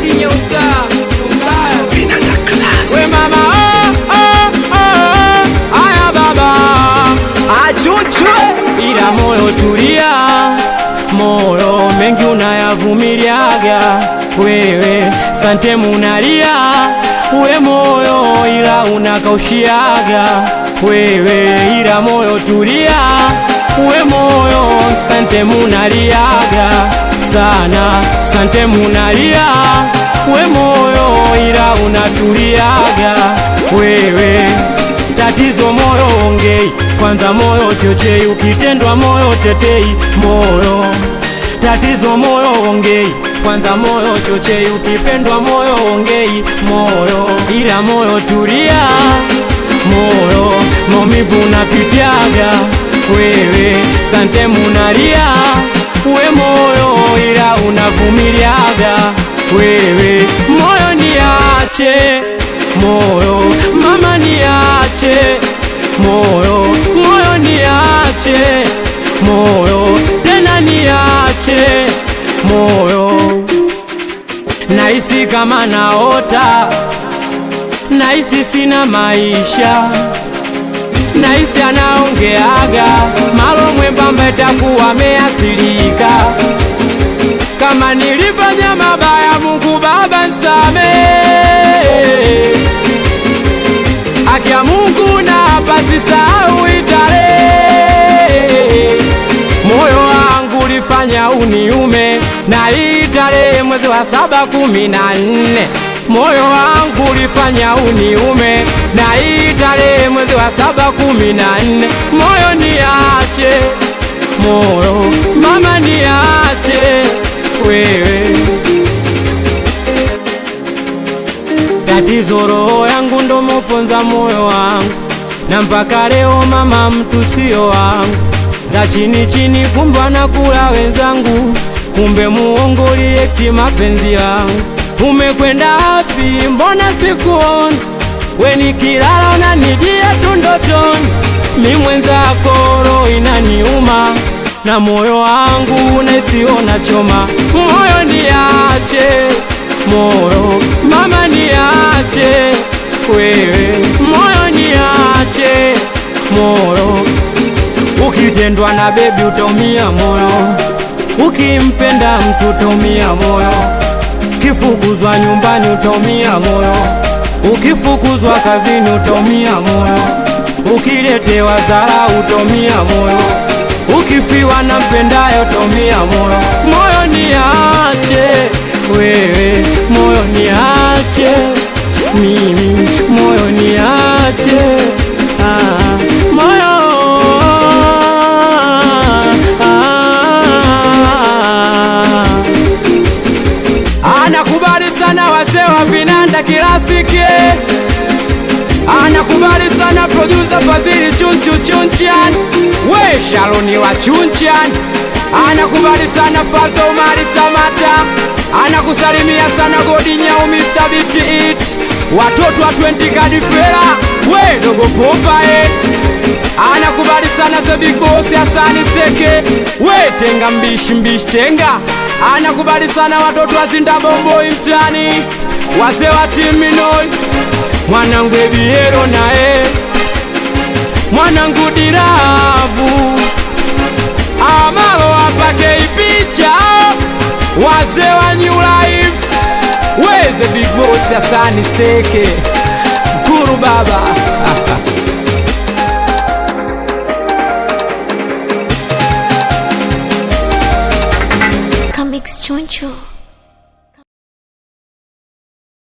Godi Nyeusta Vinanda Class. we mama aya baba Achuchwe ila moyo tulia, moyo mengi unayavumiliaga wewe, sante munalia we moyo ila unakaushiaga wewe, ila moyo tulia we moyo, sante munaliaga sana, sante munalia we moyo ila unatuliaga wewe, tatizo moyo ongei kwanza, moyo chochei, ukitendwa moyo tetei, moyo tatizo moyo ongei kwanza, moyo chochei, ukipendwa moyo ongei, moyo ila moyo tulia, moyo maumivu unapitiaga wewe, sante munalia we moyo ila unavumiliaga wewe, moyo niache, moyo mama niache, moyo moyo niache, moyo tena niache, moyo naisi kama naota, naisi sina maisha, naisi anaongeaga malo mwembamba itakuwa measilika, kama nilifanya mabaya Mungu Baba nsamehe, haki ya Mungu na hapa sisahau tarehe, moyo wangu ulifanya uniume na hii tarehe mwezi wa 7/14, moyo wangu ulifanya uniume na hii tarehe mwezi wa 7/14, moyo niache, moyo mama niache wewe, tatizo roho yangu ndo moponza moyo wangu, na mpaka leo mama mtu sio wangu, za chini chini kumbe anakula wenzangu, kumbe muongo liekti mapenzi yangu, umekwenda wapi mbona sikuoni, we nikilala unanijia tu ndotoni, mi mwenzako roho inaniuma, na moyo wangu unasiona choma, moyo niache, moyo mama niache wewe, moyo niache, moyo ukitendwa na bebi utaumia moyo, ukimpenda mtu utaumia moyo, ukifukuzwa nyumbani utaumia moyo, ukifukuzwa kazini utaumia moyo, ukiletewa dharau utaumia moyo, ukifiwa na mpendayo utaumia moyo, moyo niache wewe, moyo niache mimi, moyo niache moyo anakubali sana wazee wa Vinanda Klasiki, anakubali sana producer Fadhili Chunchu Chunchan, we Shaloni wa Chunchan, anakubali sana Faza Umari Samata, anakusalimia sana Godi Nyau Mr. BT, watoto wa 20 Kadifera, we dogo Pompa anakubali sana The Big Boss Hasani Seke, we tenga mbishi tenga, anakubali sana watoto wa Zinda Bomboi mtani, wazee wa Timinoi, mwanangu Ebiero nae, mwanangu Diravu, amalo apake ipicha, wazee wa New Life, we The Big Boss Hasani Seke, Kuru baba Comics Choncho.